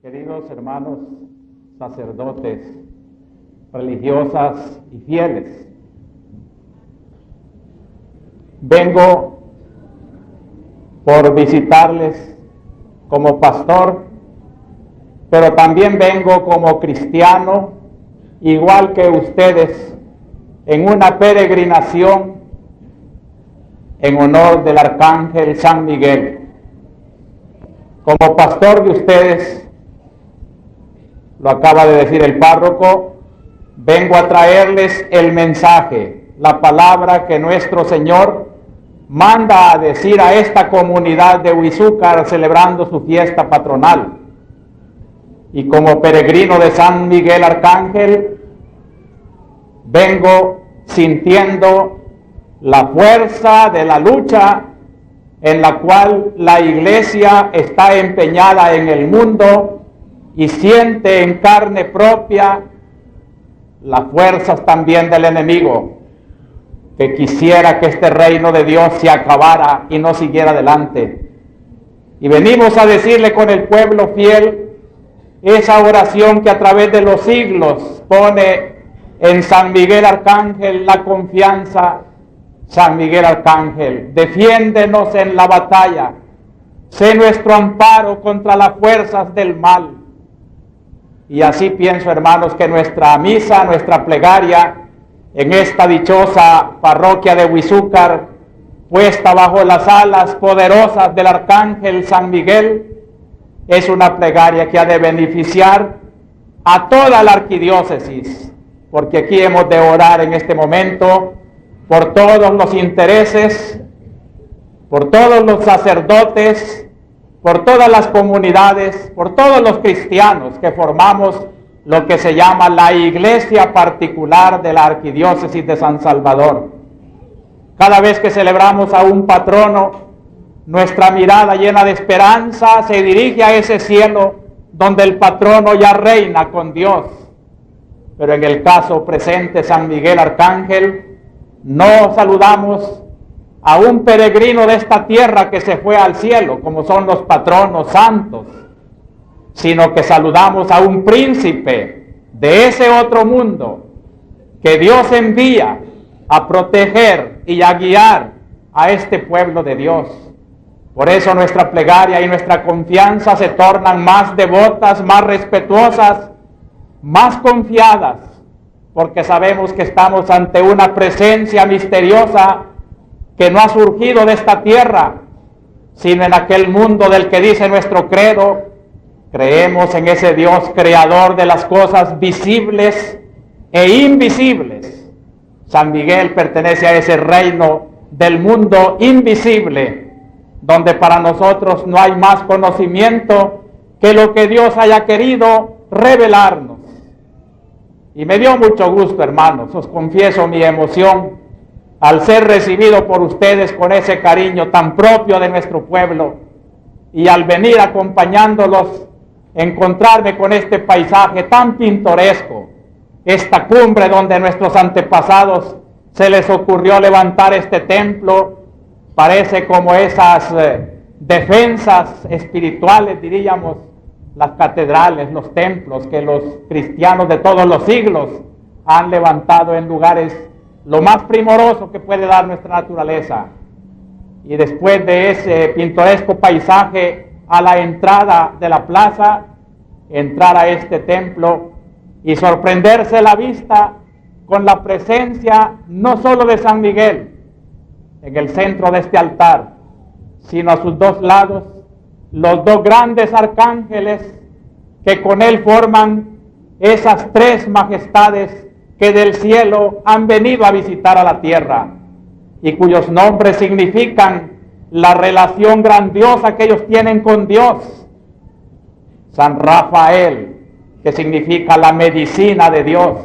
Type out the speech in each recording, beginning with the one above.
Queridos hermanos sacerdotes, religiosas y fieles, vengo por visitarles como pastor, pero también vengo como cristiano, igual que ustedes, en una peregrinación en honor del Arcángel San Miguel. Como pastor de ustedes, lo acaba de decir el párroco, vengo a traerles el mensaje, la palabra que nuestro Señor manda a decir a esta comunidad de Huizúcar celebrando su fiesta patronal. Y como peregrino de San Miguel Arcángel, vengo sintiendo la fuerza de la lucha en la cual la Iglesia está empeñada en el mundo y siente en carne propia las fuerzas también del enemigo, que quisiera que este reino de Dios se acabara y no siguiera adelante. Y venimos a decirle con el pueblo fiel esa oración que a través de los siglos pone en San Miguel Arcángel la confianza. San Miguel Arcángel, defiéndenos en la batalla, sé nuestro amparo contra las fuerzas del mal. Y así pienso, hermanos, que nuestra misa, nuestra plegaria en esta dichosa parroquia de Huizúcar, puesta bajo las alas poderosas del Arcángel San Miguel, es una plegaria que ha de beneficiar a toda la arquidiócesis, porque aquí hemos de orar en este momento por todos los intereses, por todos los sacerdotes, por todas las comunidades, por todos los cristianos que formamos lo que se llama la iglesia particular de la arquidiócesis de San Salvador. Cada vez que celebramos a un patrono, nuestra mirada llena de esperanza se dirige a ese cielo donde el patrono ya reina con Dios. Pero en el caso presente, San Miguel Arcángel, no saludamos a un peregrino de esta tierra que se fue al cielo, como son los patronos santos, sino que saludamos a un príncipe de ese otro mundo que Dios envía a proteger y a guiar a este pueblo de Dios. Por eso nuestra plegaria y nuestra confianza se tornan más devotas, más respetuosas, más confiadas, porque sabemos que estamos ante una presencia misteriosa que no ha surgido de esta tierra, sino en aquel mundo del que dice nuestro credo. Creemos en ese Dios creador de las cosas visibles e invisibles. San Miguel pertenece a ese reino del mundo invisible, donde para nosotros no hay más conocimiento que lo que Dios haya querido revelarnos. Y me dio mucho gusto, hermanos, os confieso mi emoción al ser recibido por ustedes con ese cariño tan propio de nuestro pueblo, y al venir acompañándolos, encontrarme con este paisaje tan pintoresco, esta cumbre donde a nuestros antepasados se les ocurrió levantar este templo. Parece como esas defensas espirituales, diríamos, las catedrales, los templos que los cristianos de todos los siglos han levantado en lugares lo más primoroso que puede dar nuestra naturaleza. Y después de ese pintoresco paisaje, a la entrada de la plaza, entrar a este templo y sorprenderse la vista con la presencia no solo de San Miguel en el centro de este altar, sino a sus dos lados los dos grandes arcángeles que con él forman esas tres majestades que del cielo han venido a visitar a la tierra y cuyos nombres significan la relación grandiosa que ellos tienen con Dios. San Rafael, que significa la medicina de Dios,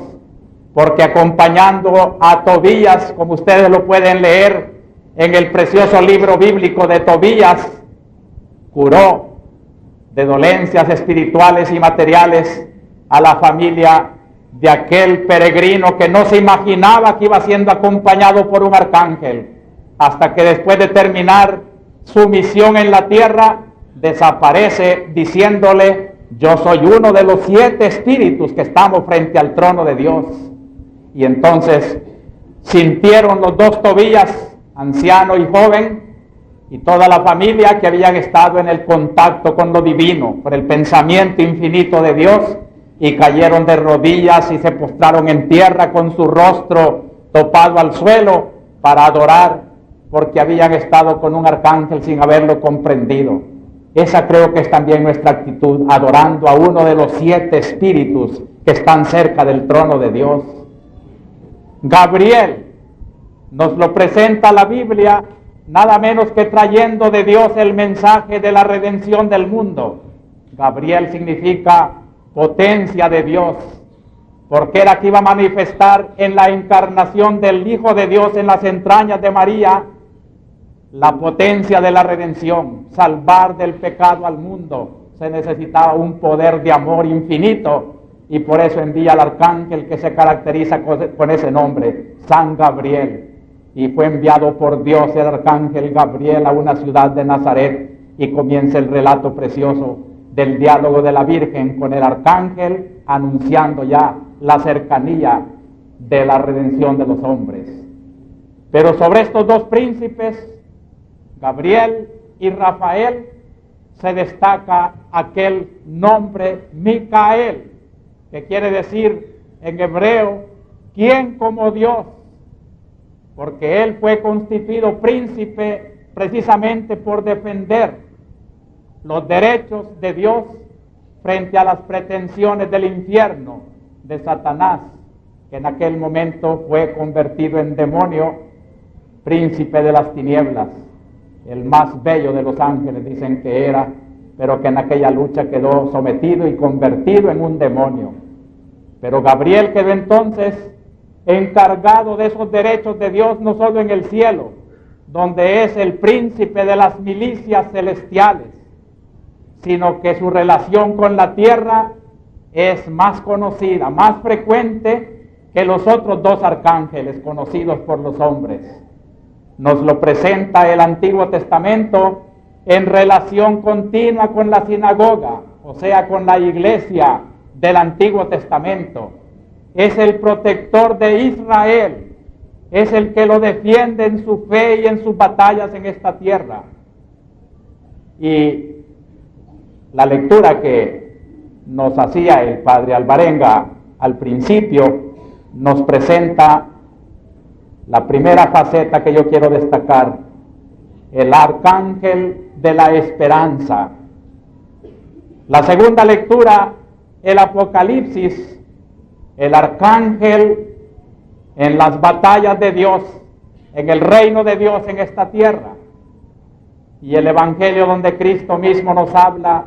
porque acompañando a Tobías, como ustedes lo pueden leer en el precioso libro bíblico de Tobías, curó de dolencias espirituales y materiales a la familia de aquel peregrino que no se imaginaba que iba siendo acompañado por un arcángel, hasta que después de terminar su misión en la tierra, desaparece diciéndole yo soy uno de los 7 espíritus que estamos frente al trono de Dios. Y entonces sintieron los 2 Tobías, anciano y joven, y toda la familia que habían estado en el contacto con lo divino, por el pensamiento infinito de Dios, y cayeron de rodillas y se postraron en tierra con su rostro topado al suelo para adorar, porque habían estado con un arcángel sin haberlo comprendido. Esa creo que es también nuestra actitud, adorando a uno de los 7 espíritus que están cerca del trono de Dios. Gabriel nos lo presenta la Biblia, nada menos que trayendo de Dios el mensaje de la redención del mundo. Gabriel significa potencia de Dios, porque era que iba a manifestar en la encarnación del Hijo de Dios en las entrañas de María la potencia de la redención, salvar del pecado al mundo. Se necesitaba un poder de amor infinito, y por eso envía al arcángel que se caracteriza con ese nombre, San Gabriel. Y fue enviado por Dios el arcángel Gabriel a una ciudad de Nazaret, y comienza el relato precioso del diálogo de la Virgen con el arcángel, anunciando ya la cercanía de la redención de los hombres. Pero sobre estos 2 príncipes, Gabriel y Rafael, se destaca aquel nombre Micael, que quiere decir en hebreo, ¿quién como Dios? Porque él fue constituido príncipe precisamente por defender los derechos de Dios frente a las pretensiones del infierno de Satanás, que en aquel momento fue convertido en demonio, príncipe de las tinieblas, el más bello de los ángeles dicen que era, pero que en aquella lucha quedó sometido y convertido en un demonio. Pero Gabriel quedó entonces encargado de esos derechos de Dios, no solo en el cielo, donde es el príncipe de las milicias celestiales, sino que su relación con la tierra es más conocida, más frecuente que los otros 2 arcángeles conocidos por los hombres. Nos lo presenta el Antiguo Testamento en relación continua con la sinagoga, o sea, con la iglesia del Antiguo Testamento. Es el protector de Israel, es el que lo defiende en su fe y en sus batallas en esta tierra. Y la lectura que nos hacía el padre Alvarenga al principio nos presenta la primera faceta que yo quiero destacar, el arcángel de la esperanza. La segunda lectura, el Apocalipsis, el arcángel en las batallas de Dios, en el reino de Dios en esta tierra. Y el Evangelio donde Cristo mismo nos habla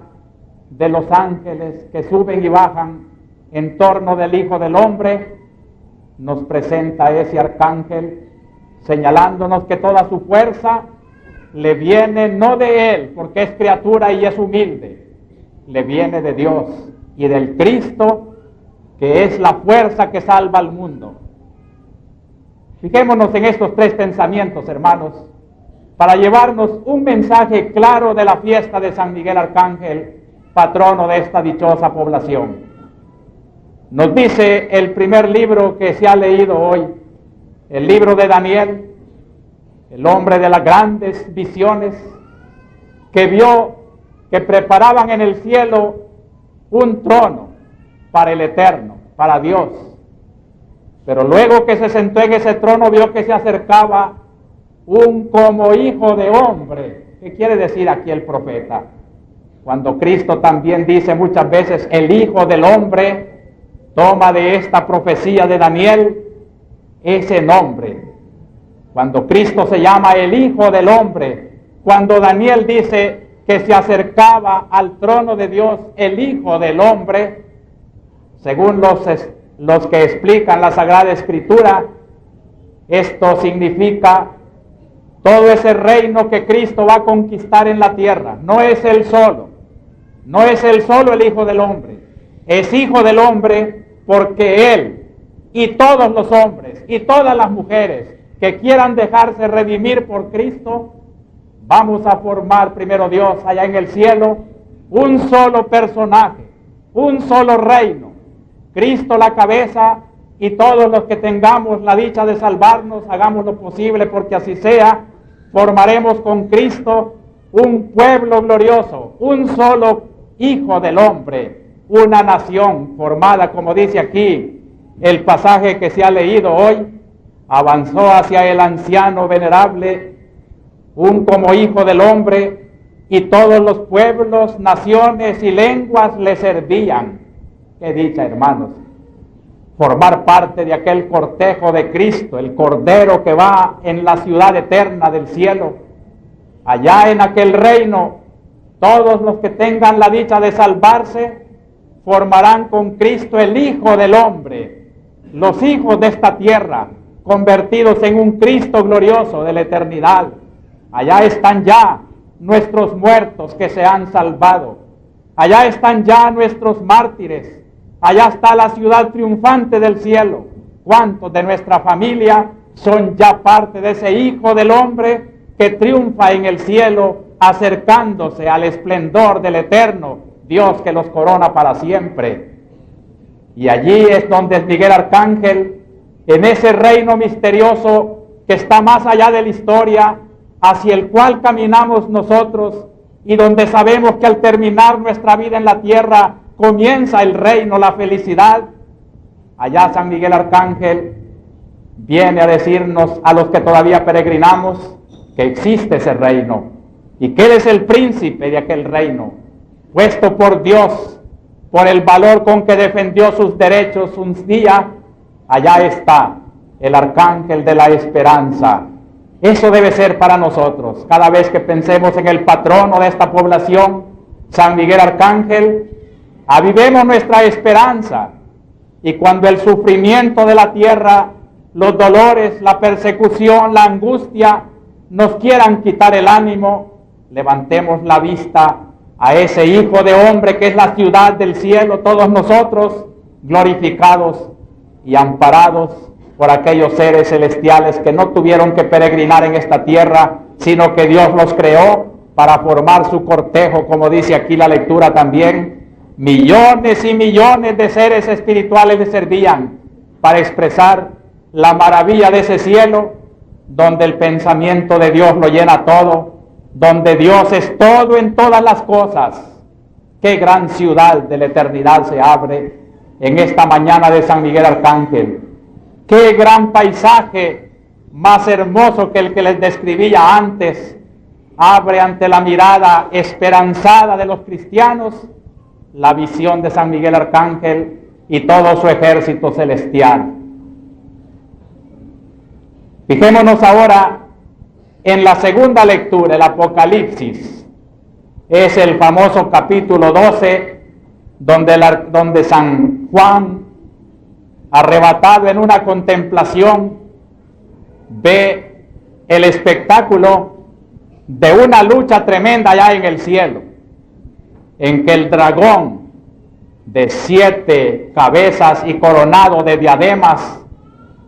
de los ángeles que suben y bajan en torno del Hijo del Hombre, nos presenta ese arcángel señalándonos que toda su fuerza le viene no de él, porque es criatura y es humilde, le viene de Dios y del Cristo, que es la fuerza que salva al mundo. Fijémonos en estos 3 pensamientos, hermanos, para llevarnos un mensaje claro de la fiesta de San Miguel Arcángel, patrono de esta dichosa población. Nos dice el primer libro que se ha leído hoy, el libro de Daniel, el hombre de las grandes visiones, que vio que preparaban en el cielo un trono para el Eterno, para Dios. Pero luego que se sentó en ese trono vio que se acercaba un como hijo de hombre. ¿Qué quiere decir aquí el profeta? Cuando Cristo también dice muchas veces el Hijo del Hombre, toma de esta profecía de Daniel ese nombre. Cuando Cristo se llama el Hijo del Hombre, cuando Daniel dice que se acercaba al trono de Dios el Hijo del Hombre, según los que explican la Sagrada Escritura, esto significa todo ese reino que Cristo va a conquistar en la tierra. No es él solo, no es él solo el Hijo del Hombre, es Hijo del Hombre porque él y todos los hombres y todas las mujeres que quieran dejarse redimir por Cristo, vamos a formar, primero Dios, allá en el cielo, un solo personaje, un solo reino, Cristo la cabeza, y todos los que tengamos la dicha de salvarnos, hagamos lo posible porque así sea, formaremos con Cristo un pueblo glorioso, un solo hijo del hombre, una nación formada, como dice aquí el pasaje que se ha leído hoy, avanzó hacia el anciano venerable, un como hijo del hombre, y todos los pueblos, naciones y lenguas le servían. Qué dicha, hermanos, formar parte de aquel cortejo de Cristo, el Cordero que va en la ciudad eterna del cielo. Allá en aquel reino, todos los que tengan la dicha de salvarse, formarán con Cristo el Hijo del Hombre, los hijos de esta tierra, convertidos en un Cristo glorioso de la eternidad. Allá están ya nuestros muertos que se han salvado. Allá están ya nuestros mártires. Allá está la ciudad triunfante del cielo. ¿Cuántos de nuestra familia son ya parte de ese Hijo del Hombre que triunfa en el cielo, acercándose al esplendor del eterno Dios que los corona para siempre? Y allí es donde Miguel Arcángel, en ese reino misterioso que está más allá de la historia, hacia el cual caminamos nosotros, y donde sabemos que al terminar nuestra vida en la tierra comienza el reino, la felicidad. Allá San Miguel Arcángel viene a decirnos a los que todavía peregrinamos que existe ese reino y que Él es el príncipe de aquel reino, puesto por Dios, por el valor con que defendió sus derechos un día. Allá está el Arcángel de la esperanza. Eso debe ser para nosotros. Cada vez que pensemos en el patrono de esta población, San Miguel Arcángel, avivemos nuestra esperanza, y cuando el sufrimiento de la tierra, los dolores, la persecución, la angustia nos quieran quitar el ánimo, levantemos la vista a ese Hijo de Hombre que es la ciudad del cielo, todos nosotros glorificados y amparados por aquellos seres celestiales que no tuvieron que peregrinar en esta tierra, sino que Dios los creó para formar su cortejo, como dice aquí la lectura también. Millones y millones de seres espirituales le servían para expresar la maravilla de ese cielo, donde el pensamiento de Dios lo llena todo, donde Dios es todo en todas las cosas. Qué gran ciudad de la eternidad se abre en esta mañana de San Miguel Arcángel. Qué gran paisaje, más hermoso que el que les describía antes, abre ante la mirada esperanzada de los cristianos la visión de San Miguel Arcángel y todo su ejército celestial. Fijémonos ahora en la segunda lectura, el Apocalipsis. Es el famoso capítulo 12, donde San Juan, arrebatado en una contemplación, ve el espectáculo de una lucha tremenda allá en el cielo, en que el dragón de 7 cabezas y coronado de diademas,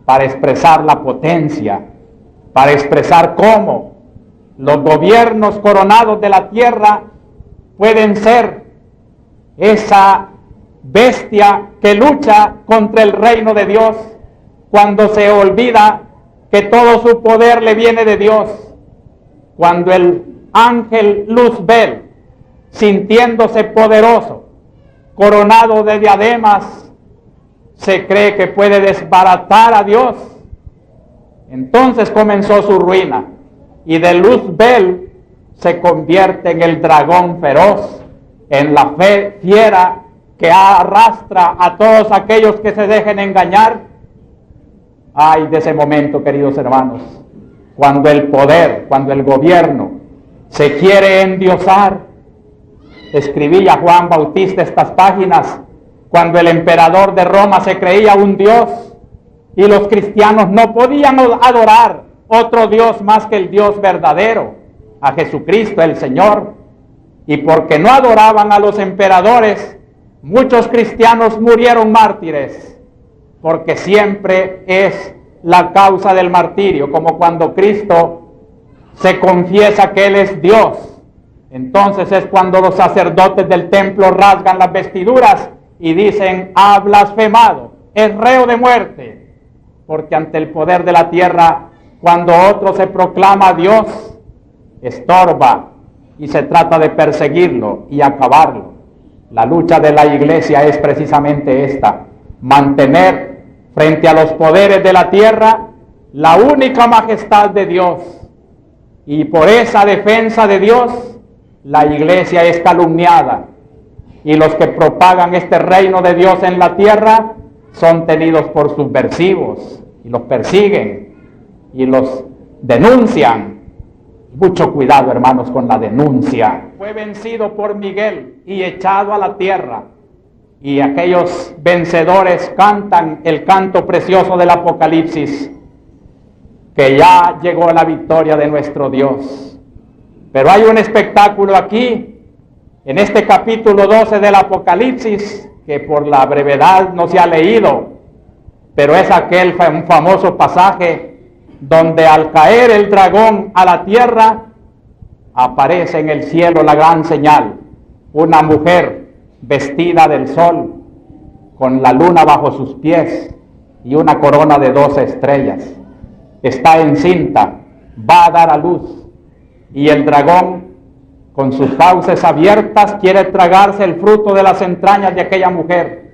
para expresar la potencia, para expresar cómo los gobiernos coronados de la tierra pueden ser esa bestia que lucha contra el reino de Dios, cuando se olvida que todo su poder le viene de Dios. Cuando el ángel Luzbel, sintiéndose poderoso, coronado de diademas, se cree que puede desbaratar a Dios, entonces comenzó su ruina, y de Luzbel se convierte en el dragón feroz, en la fiera que arrastra a todos aquellos que se dejen engañar. Ay de ese momento, queridos hermanos, cuando el poder, cuando el gobierno se quiere endiosar. Escribía Juan Bautista estas páginas cuando el emperador de Roma se creía un dios y los cristianos no podían adorar otro Dios más que el Dios verdadero, a Jesucristo el Señor. Y porque no adoraban a los emperadores, muchos cristianos murieron mártires, porque siempre es la causa del martirio, como cuando Cristo se confiesa que Él es Dios. Entonces es cuando los sacerdotes del templo rasgan las vestiduras y dicen: ha blasfemado, es reo de muerte, porque ante el poder de la tierra, cuando otro se proclama Dios, estorba y se trata de perseguirlo y acabarlo. La lucha de la iglesia es precisamente esta: mantener frente a los poderes de la tierra la única majestad de Dios. Y por esa defensa de Dios, la iglesia es calumniada. Y los que propagan este reino de Dios en la tierra son tenidos por subversivos y los persiguen y los denuncian. Mucho cuidado, hermanos, con la denuncia. Fue vencido por Miguel y echado a la tierra. Y aquellos vencedores cantan el canto precioso del Apocalipsis, que ya llegó la victoria de nuestro Dios. Pero hay un espectáculo aquí, en este capítulo 12 del Apocalipsis, que por la brevedad no se ha leído, pero es aquel famoso pasaje donde al caer el dragón a la tierra, aparece en el cielo la gran señal: una mujer vestida del sol, con la luna bajo sus pies y una corona de 12 estrellas. Está encinta, va a dar a luz, y el dragón, con sus fauces abiertas, quiere tragarse el fruto de las entrañas de aquella mujer.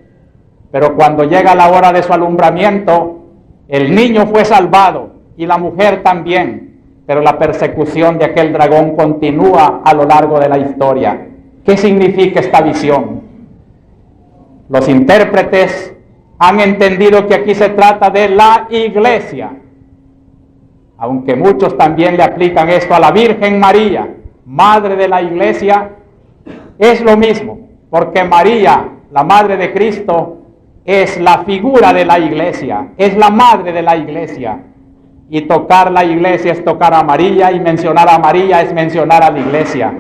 Pero cuando llega la hora de su alumbramiento, el niño fue salvado y la mujer también, pero la persecución de aquel dragón continúa a lo largo de la historia. ¿Qué significa esta visión? Los intérpretes han entendido que aquí se trata de la iglesia, aunque muchos también le aplican esto a la Virgen María, madre de la iglesia. Es lo mismo, porque María, la madre de Cristo, es la figura de la iglesia, es la madre de la iglesia. Y tocar la iglesia es tocar a María, y mencionar a María es mencionar a la iglesia.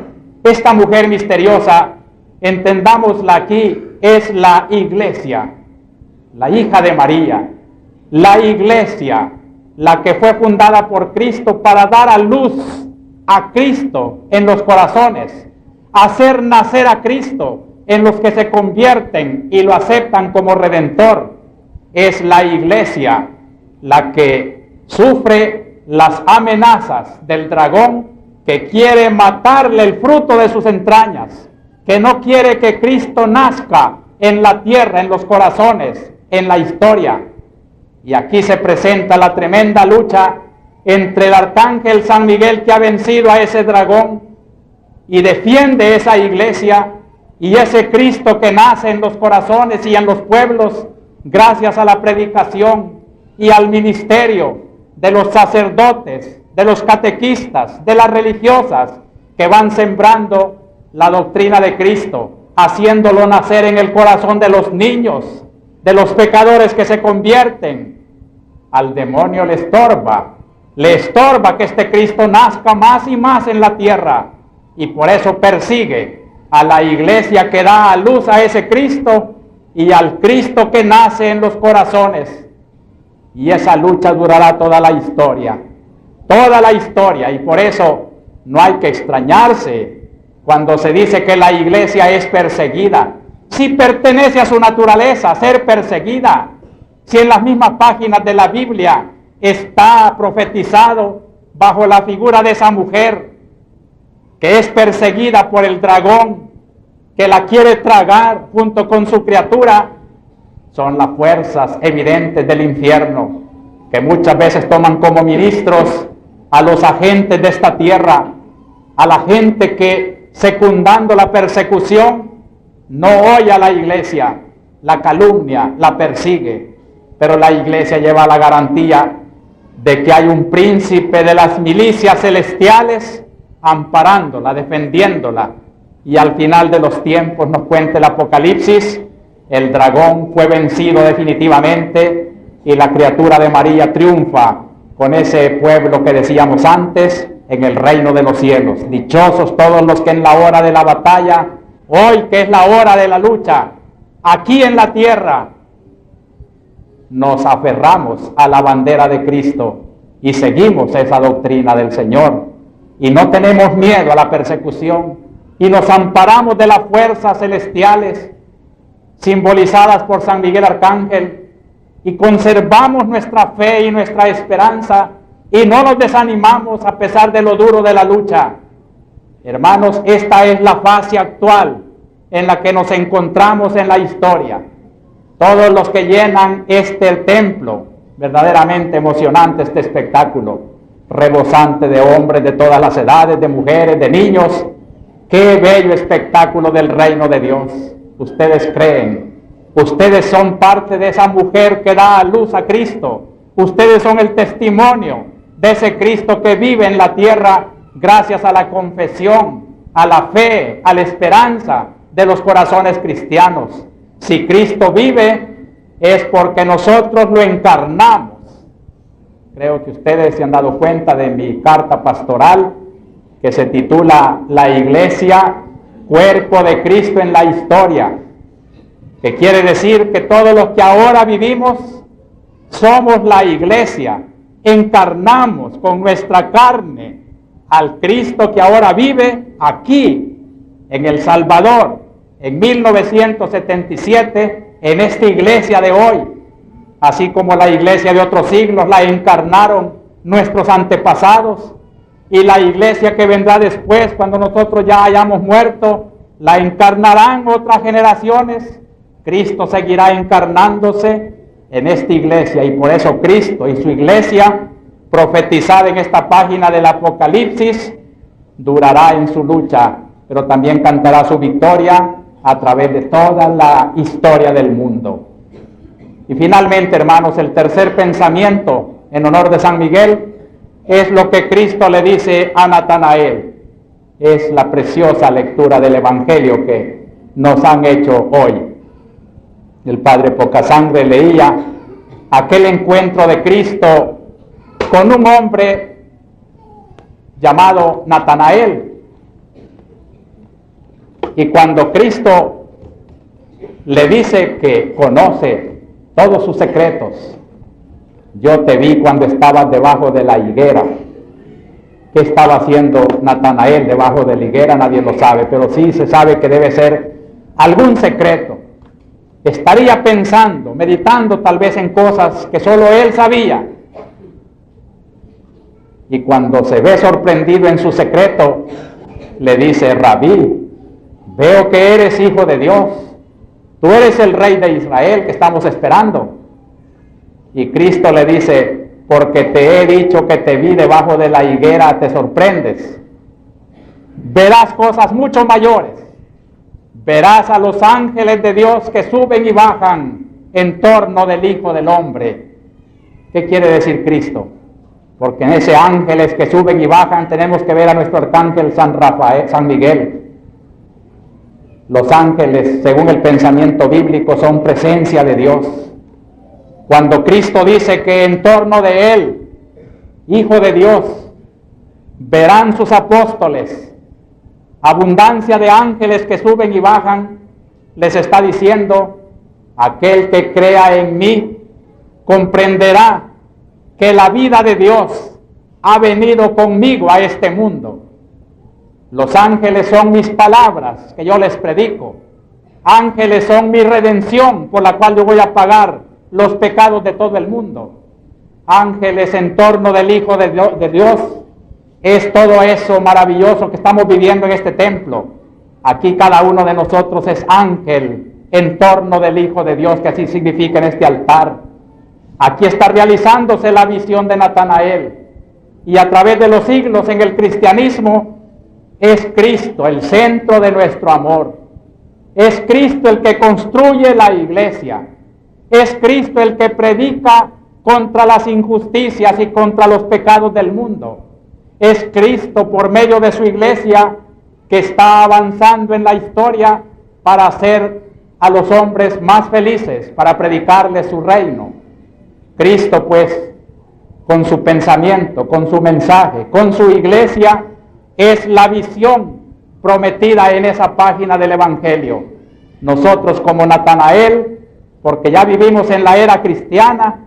Esta mujer misteriosa, entendámosla aquí, es la iglesia, la hija de María, la iglesia, la que fue fundada por Cristo para dar a luz a Cristo en los corazones, hacer nacer a Cristo en los que se convierten y lo aceptan como Redentor. Es la iglesia la que sufre las amenazas del dragón, que quiere matarle el fruto de sus entrañas, que no quiere que Cristo nazca en la tierra, en los corazones, en la historia. Y aquí se presenta la tremenda lucha entre el arcángel San Miguel, que ha vencido a ese dragón y defiende esa iglesia, y ese Cristo que nace en los corazones y en los pueblos gracias a la predicación y al ministerio de los sacerdotes, de los catequistas, de las religiosas, que van sembrando la doctrina de Cristo, haciéndolo nacer en el corazón de los niños, de los pecadores que se convierten. Al demonio le estorba que este Cristo nazca más y más en la tierra, y por eso persigue a la iglesia que da a luz a ese Cristo y al Cristo que nace en los corazones. Y esa lucha durará toda la historia, y por eso no hay que extrañarse cuando se dice que la iglesia es perseguida. Si pertenece a su naturaleza ser perseguida, si en las mismas páginas de la Biblia está profetizado bajo la figura de esa mujer que es perseguida por el dragón, que la quiere tragar junto con su criatura, son las fuerzas evidentes del infierno, que muchas veces toman como ministros a los agentes de esta tierra, a la gente que, secundando la persecución, no oye a la iglesia, la calumnia, la persigue. Pero la iglesia lleva la garantía de que hay un príncipe de las milicias celestiales amparándola, defendiéndola. Y al final de los tiempos, nos cuenta el Apocalipsis, el dragón fue vencido definitivamente y la criatura de María triunfa con ese pueblo que decíamos antes en el reino de los cielos. Dichosos todos los que en la hora de la batalla, hoy que es la hora de la lucha, aquí en la tierra, nos aferramos a la bandera de Cristo y seguimos esa doctrina del Señor, y no tenemos miedo a la persecución, y nos amparamos de las fuerzas celestiales, simbolizadas por San Miguel Arcángel, y conservamos nuestra fe y nuestra esperanza y no nos desanimamos a pesar de lo duro de la lucha. Hermanos, esta es la fase actual en la que nos encontramos en la historia. Todos los que llenan este templo, verdaderamente emocionante este espectáculo, rebosante de hombres de todas las edades, de mujeres, de niños. Qué bello espectáculo del reino de Dios. Ustedes creen, ustedes son parte de esa mujer que da a luz a Cristo. Ustedes son el testimonio de ese Cristo que vive en la tierra gracias a la confesión, a la fe, a la esperanza de los corazones cristianos. Si Cristo vive, es porque nosotros lo encarnamos. Creo que ustedes se han dado cuenta de mi carta pastoral, que se titula La Iglesia, Cuerpo de Cristo en la Historia, que quiere decir que todos los que ahora vivimos somos la Iglesia, encarnamos con nuestra carne al Cristo que ahora vive aquí, en El Salvador, en 1977, en esta iglesia de hoy, así como la iglesia de otros siglos la encarnaron nuestros antepasados, y la iglesia que vendrá después, cuando nosotros ya hayamos muerto, la encarnarán otras generaciones. Cristo seguirá encarnándose en esta iglesia, y por eso Cristo y su iglesia, profetizada en esta página del Apocalipsis, durará en su lucha, pero también cantará su victoria a través de toda la historia del mundo. Y finalmente, hermanos, el tercer pensamiento en honor de San Miguel es lo que Cristo le dice a Natanael. Es la preciosa lectura del Evangelio que nos han hecho hoy. El Padre Pocasangre leía aquel encuentro de Cristo con un hombre llamado Natanael. Y cuando Cristo le dice que conoce todos sus secretos, yo te vi cuando estabas debajo de la higuera. ¿Qué estaba haciendo Natanael debajo de la higuera? Nadie lo sabe, pero sí se sabe que debe ser algún secreto. Estaría pensando, meditando tal vez en cosas que solo él sabía. Y cuando se ve sorprendido en su secreto, le dice: Rabí, veo que eres hijo de Dios. Tú eres el rey de Israel que estamos esperando. Y Cristo le dice: porque te he dicho que te vi debajo de la higuera, te sorprendes. Verás cosas mucho mayores. Verás a los ángeles de Dios que suben y bajan en torno del Hijo del Hombre. ¿Qué quiere decir Cristo? Porque en ese ángeles que suben y bajan tenemos que ver a nuestro arcángel San Miguel. Los ángeles, según el pensamiento bíblico, son presencia de Dios. Cuando Cristo dice que en torno de Él, Hijo de Dios, verán sus apóstoles, abundancia de ángeles que suben y bajan, les está diciendo: aquel que crea en mí comprenderá que la vida de Dios ha venido conmigo a este mundo. Los ángeles son mis palabras que yo les predico. Ángeles son mi redención por la cual yo voy a pagar los pecados de todo el mundo. Ángeles en torno del Hijo de Dios. Es todo eso maravilloso que estamos viviendo en este templo. Aquí cada uno de nosotros es ángel en torno del Hijo de Dios, que así significa en este altar. Aquí está realizándose la visión de Natanael. Y a través de los siglos en el cristianismo, es Cristo el centro de nuestro amor. Es Cristo el que construye la iglesia. Es Cristo el que predica contra las injusticias y contra los pecados del mundo. Es Cristo, por medio de su iglesia, que está avanzando en la historia para hacer a los hombres más felices, para predicarles su reino. Cristo, pues, con su pensamiento, con su mensaje, con su iglesia, es la visión prometida en esa página del Evangelio. Nosotros, como Natanael, porque ya vivimos en la era cristiana,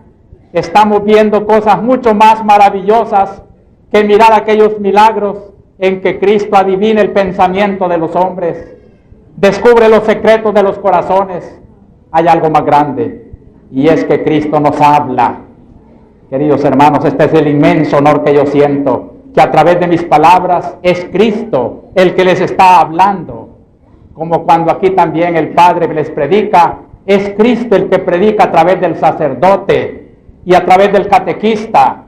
estamos viendo cosas mucho más maravillosas que mirar aquellos milagros en que Cristo adivina el pensamiento de los hombres, descubre los secretos de los corazones, hay algo más grande, y es que Cristo nos habla. Queridos hermanos, este es el inmenso honor que yo siento, que a través de mis palabras es Cristo el que les está hablando. Como cuando aquí también el Padre les predica, es Cristo el que predica a través del sacerdote y a través del catequista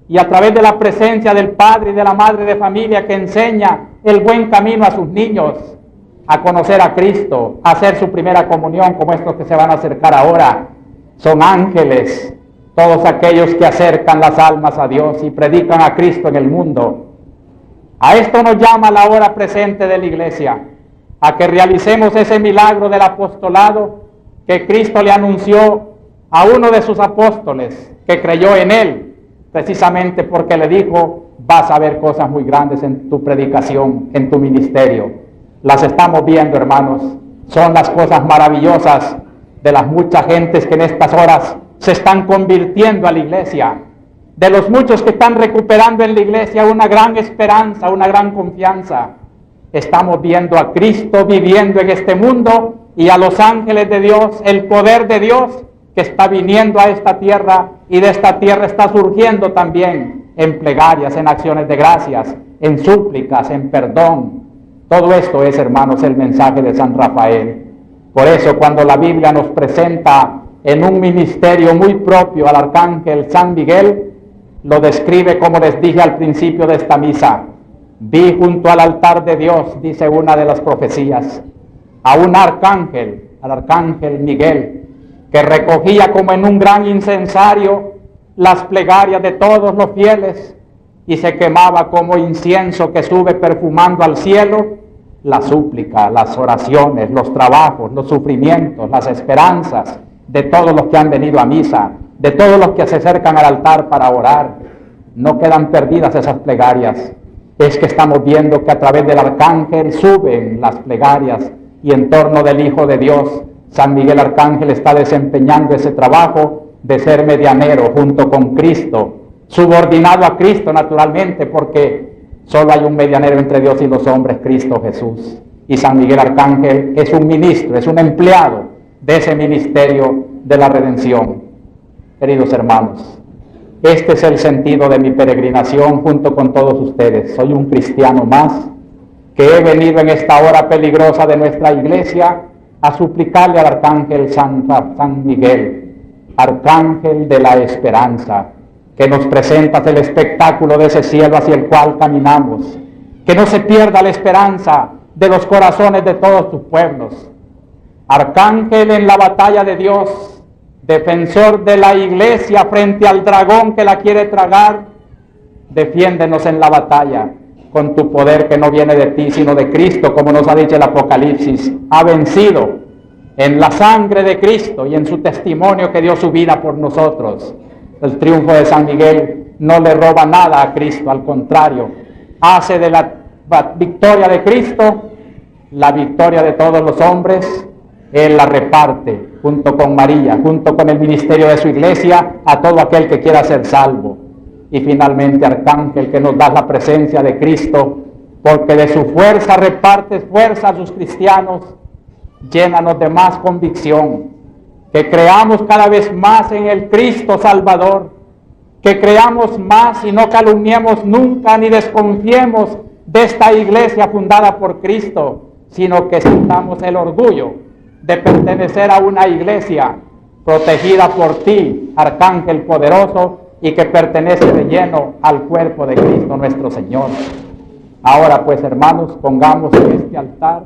y a través de la presencia del padre y de la madre de familia que enseña el buen camino a sus niños a conocer a Cristo, a hacer su primera comunión, como estos que se van a acercar ahora. Son ángeles, todos aquellos que acercan las almas a Dios y predican a Cristo en el mundo. A esto nos llama la hora presente de la iglesia, a que realicemos ese milagro del apostolado que Cristo le anunció a uno de sus apóstoles, que creyó en él, precisamente porque le dijo: vas a ver cosas muy grandes en tu predicación, en tu ministerio. Las estamos viendo, hermanos. Son las cosas maravillosas de las muchas gentes que en estas horas se están convirtiendo a la iglesia, de los muchos que están recuperando en la iglesia una gran esperanza, una gran confianza. Estamos viendo a Cristo viviendo en este mundo y a los ángeles de Dios, el poder de Dios que está viniendo a esta tierra, y de esta tierra está surgiendo también en plegarias, en acciones de gracias, en súplicas, en perdón. Todo esto es, hermanos, el mensaje de San Rafael. Por eso, cuando la Biblia nos presenta en un ministerio muy propio al arcángel San Miguel, lo describe como les dije al principio de esta misa. Vi junto al altar de Dios, dice una de las profecías, a un arcángel, al arcángel Miguel, que recogía como en un gran incensario las plegarias de todos los fieles, y se quemaba como incienso que sube perfumando al cielo la súplica, las oraciones, los trabajos, los sufrimientos, las esperanzas de todos los que han venido a misa, de todos los que se acercan al altar para orar. No quedan perdidas esas plegarias. Es que estamos viendo que a través del arcángel suben las plegarias, y en torno del Hijo de Dios, San Miguel Arcángel está desempeñando ese trabajo de ser medianero junto con Cristo, subordinado a Cristo naturalmente, porque solo hay un medianero entre Dios y los hombres, Cristo Jesús. Y San Miguel Arcángel es un ministro, es un empleado de ese ministerio de la redención. Queridos hermanos, este es el sentido de mi peregrinación junto con todos ustedes. Soy un cristiano más que he venido en esta hora peligrosa de nuestra iglesia a suplicarle al arcángel San Miguel, arcángel de la esperanza, que nos presentas el espectáculo de ese cielo hacia el cual caminamos, que no se pierda la esperanza de los corazones de todos tus pueblos. Arcángel en la batalla de Dios, defensor de la iglesia frente al dragón que la quiere tragar, defiéndenos en la batalla con tu poder que no viene de ti sino de Cristo, como nos ha dicho el Apocalipsis. Ha vencido en la sangre de Cristo y en su testimonio que dio su vida por nosotros. El triunfo de San Miguel no le roba nada a Cristo, al contrario, hace de la victoria de Cristo la victoria de todos los hombres. Él la reparte junto con María, junto con el ministerio de su iglesia, a todo aquel que quiera ser salvo. Y finalmente, arcángel, que nos da la presencia de Cristo, porque de su fuerza repartes fuerza a sus cristianos. Llénanos de más convicción, que creamos cada vez más en el Cristo Salvador, que creamos más y no calumniemos nunca ni desconfiemos de esta iglesia fundada por Cristo, sino que sintamos el orgullo de pertenecer a una iglesia protegida por ti, arcángel poderoso, y que pertenece de lleno al cuerpo de Cristo nuestro Señor. Ahora pues, hermanos, pongamos en este altar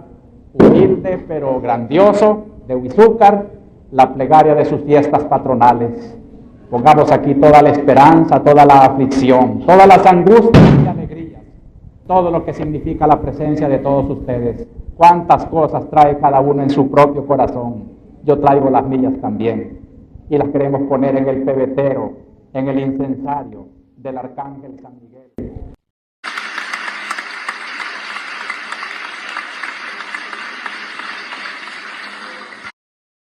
humilde pero grandioso de Huizúcar la plegaria de sus fiestas patronales. Pongamos aquí toda la esperanza, toda la aflicción, todas las angustias y alegrías, todo lo que significa la presencia de todos ustedes. Cuántas cosas trae cada uno en su propio corazón. Yo traigo las mías también, y las queremos poner en el pebetero, en el incensario del arcángel San Miguel.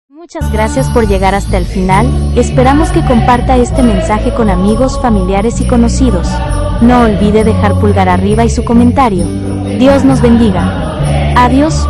Muchas gracias por llegar hasta el final. Esperamos que comparta este mensaje con amigos, familiares y conocidos. No olvide dejar pulgar arriba y su comentario. Dios nos bendiga. Adiós.